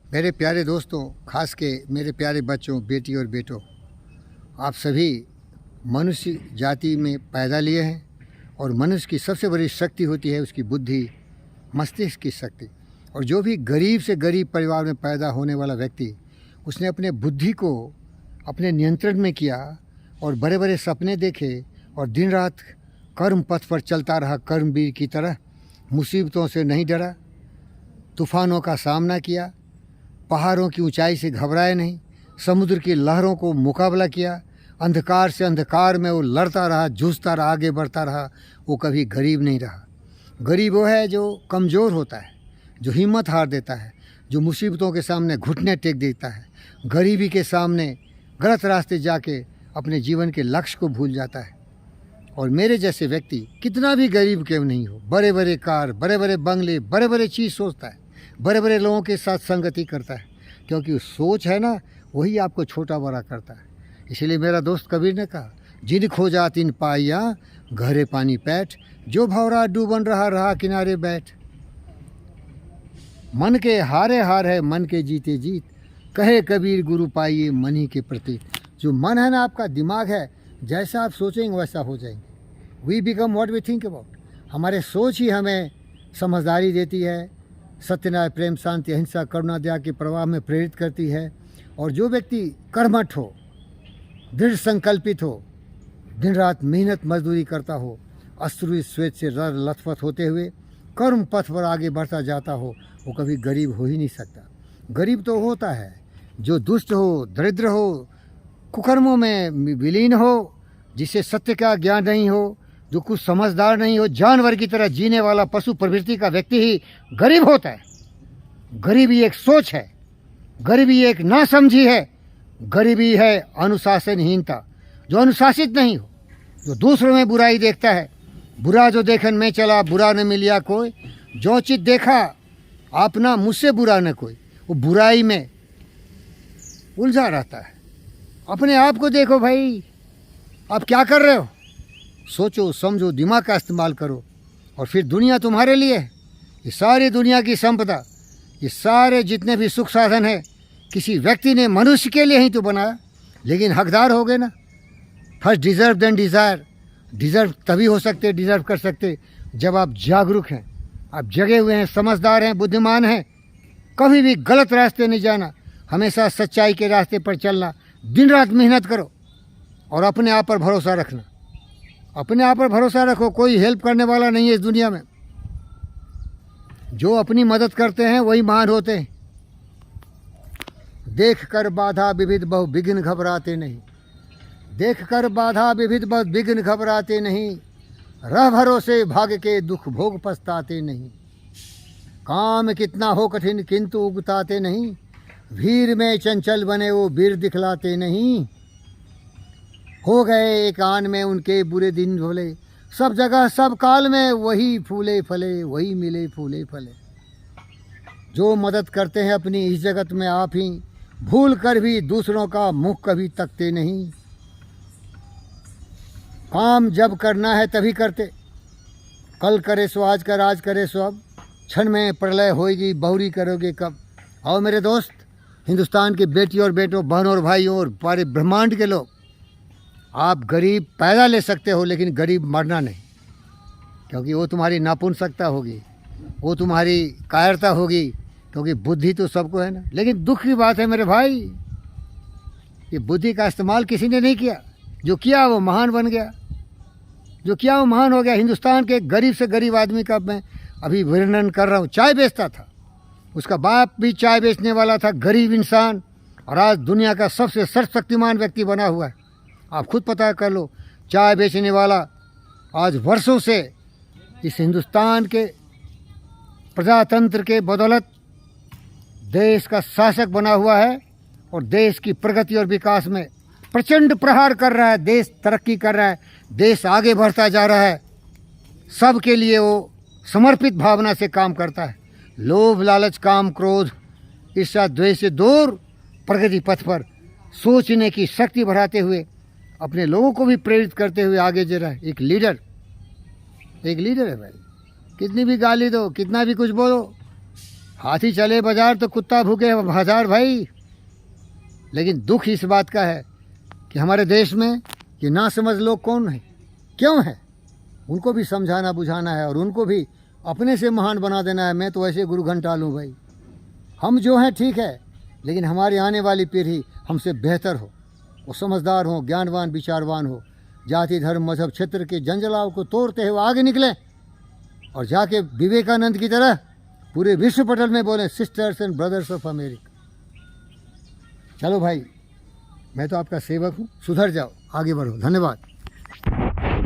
मेरे प्यारे दोस्तों, खास के मेरे प्यारे बच्चों, बेटी और बेटों, आप सभी मनुष्य जाति में पैदा लिए हैं और मनुष्य की सबसे बड़ी शक्ति होती है उसकी बुद्धि, मस्तिष्क की शक्ति। और जो भी गरीब से गरीब परिवार में पैदा होने वाला व्यक्ति, उसने अपने बुद्धि को अपने नियंत्रण में किया और बड़े बड़े सपने देखे और दिन रात कर्म पथ पर चलता रहा, कर्मवीर की तरह। मुसीबतों से नहीं डरा, तूफानों का सामना किया, पहाड़ों की ऊंचाई से घबराए नहीं, समुद्र की लहरों को मुकाबला किया, अंधकार से अंधकार में वो लड़ता रहा, जूझता रहा, आगे बढ़ता रहा। वो कभी गरीब नहीं रहा। गरीब वो है जो कमज़ोर होता है, जो हिम्मत हार देता है, जो मुसीबतों के सामने घुटने टेक देता है, गरीबी के सामने गलत रास्ते जाके अपने जीवन के लक्ष्य को भूल जाता है। और मेरे जैसे व्यक्ति कितना भी गरीब क्यों नहीं हो, बड़े बड़े कार, बड़े बड़े बंगले, बड़े बड़े चीज़ सोचता है, बड़े बड़े लोगों के साथ संगति करता है, क्योंकि सोच है ना, वही आपको छोटा बड़ा करता है। इसीलिए मेरा दोस्त कबीर ने कहा, जिन खोजा तिन पाइया, गहरे पानी पैठ, जो भंवरा डूबन रहा रहा किनारे बैठ। मन के हारे हार है, मन के जीते जीत, कहे कबीर गुरु पाइए मन ही के प्रति। जो मन है ना, आपका दिमाग है, जैसा आप सोचेंगे वैसा हो जाएंगे। We become what we think about. हमारे सोच ही हमें समझदारी देती है, सत्य, न्याय, प्रेम, शांति, अहिंसा, करुणा, दया के प्रवाह में प्रेरित करती है। और जो व्यक्ति कर्मठ हो, दृढ़ संकल्पित हो, दिन रात मेहनत मजदूरी करता हो, अश्रु श्वेत से लथपथ होते हुए कर्म पथ पर आगे बढ़ता जाता हो, वो कभी गरीब हो ही नहीं सकता। गरीब तो होता है जो दुष्ट हो, दरिद्र हो, कुकर्मों में विलीन हो, जिसे सत्य का ज्ञान नहीं हो, जो कुछ समझदार नहीं हो, जानवर की तरह जीने वाला पशु प्रवृत्ति का व्यक्ति ही गरीब होता है। गरीबी एक सोच है, गरीबी एक नासमझी है, गरीबी है अनुशासनहीनता। जो अनुशासित नहीं हो, जो दूसरों में बुराई देखता है, बुरा जो देखन में चला बुरा न मिलिया कोई, जो चित देखा अपना मुझसे बुरा न कोई, वो बुराई में उलझा रहता है। अपने आप को देखो भाई, आप क्या कर रहे हो, सोचो समझो, दिमाग का इस्तेमाल करो, और फिर दुनिया तुम्हारे लिए है। ये सारी दुनिया की संपदा, ये सारे जितने भी सुख साधन है, किसी व्यक्ति ने मनुष्य के लिए ही तो बनाया, लेकिन हकदार हो गए ना। First deserve then desire. Deserve तभी हो सकते, डिज़र्व कर सकते जब आप जागरूक हैं, आप जगे हुए हैं, समझदार हैं, बुद्धिमान हैं। कभी भी गलत रास्ते नहीं जाना, हमेशा सच्चाई के रास्ते पर चलना, दिन रात मेहनत करो और अपने आप पर भरोसा रखना। अपने आप पर भरोसा रखो, कोई हेल्प करने वाला नहीं है इस दुनिया में। जो अपनी मदद करते हैं वही महान होते हैं। देख कर बाधा विविध बहु विघ्न घबराते नहीं, देख कर बाधा विविध बहु विघ्न घबराते नहीं, रह भरोसे भाग्य के दुख भोग पछताते नहीं। काम कितना हो कठिन किंतु उगताते नहीं, भीड़ में चंचल बने वो वीर दिखलाते नहीं। हो गए एक आन में उनके बुरे दिन भोले, सब जगह सब काल में वही फूले फले, वही मिले फूले फले। जो मदद करते हैं अपनी इस जगत में आप ही, भूल कर भी दूसरों का मुख कभी तकते नहीं। काम जब करना है तभी करते, कल करे सो आज कर, आज करे सो अब, क्षण में प्रलय होएगी बहुरी करोगे कब। आओ मेरे दोस्त, हिंदुस्तान के बेटी और बेटों, बहनों और भाइयों और पूरे ब्रह्मांड के लोग, आप गरीब पैदा ले सकते हो लेकिन गरीब मरना नहीं, क्योंकि वो तुम्हारी नापुंसकता होगी, वो तुम्हारी कायरता होगी, क्योंकि बुद्धि तो सबको है ना। लेकिन दुख की बात है मेरे भाई, ये बुद्धि का इस्तेमाल किसी ने नहीं किया। जो किया वो महान बन गया, जो किया वो महान हो गया। हिंदुस्तान के गरीब से गरीब आदमी का मैं अभी वर्णन कर रहा हूँ। चाय बेचता था, उसका बाप भी चाय बेचने वाला था, गरीब इंसान, और आज दुनिया का सबसे सर्वशक्तिमान व्यक्ति बना हुआ है। आप खुद पता कर लो, चाय बेचने वाला आज वर्षों से इस हिंदुस्तान के प्रजातंत्र के बदौलत देश का शासक बना हुआ है और देश की प्रगति और विकास में प्रचंड प्रहार कर रहा है। देश तरक्की कर रहा है, देश आगे बढ़ता जा रहा है। सबके लिए वो समर्पित भावना से काम करता है। लोभ लालच काम क्रोध ईर्ष्या द्वेष से दूर प्रगति पथ पर सोचने की शक्ति बढ़ाते हुए अपने लोगों को भी प्रेरित करते हुए आगे जा रहा है। एक लीडर है भाई। कितनी भी गाली दो, कितना भी कुछ बोलो, हाथी चले बाजार तो कुत्ता भूखे हजार भाई। लेकिन दुख इस बात का है कि हमारे देश में ये ना समझ लोग कौन है, क्यों है, उनको भी समझाना बुझाना है और उनको भी अपने से महान बना देना है। मैं तो ऐसे गुरु घंटा लूँ भाई। हम जो हैं ठीक है, लेकिन हमारी आने वाली पीढ़ी हमसे बेहतर हो, वो समझदार हो, ज्ञानवान, विचारवान हो, जाति धर्म मजहब क्षेत्र के जंजलाव को तोड़ते हुए आगे निकलें और जाके विवेकानंद की तरह पूरे विश्व पटल में बोलें, sisters and brothers of America. चलो भाई, मैं तो आपका सेवक हूँ, सुधर जाओ, आगे बढ़ो। धन्यवाद।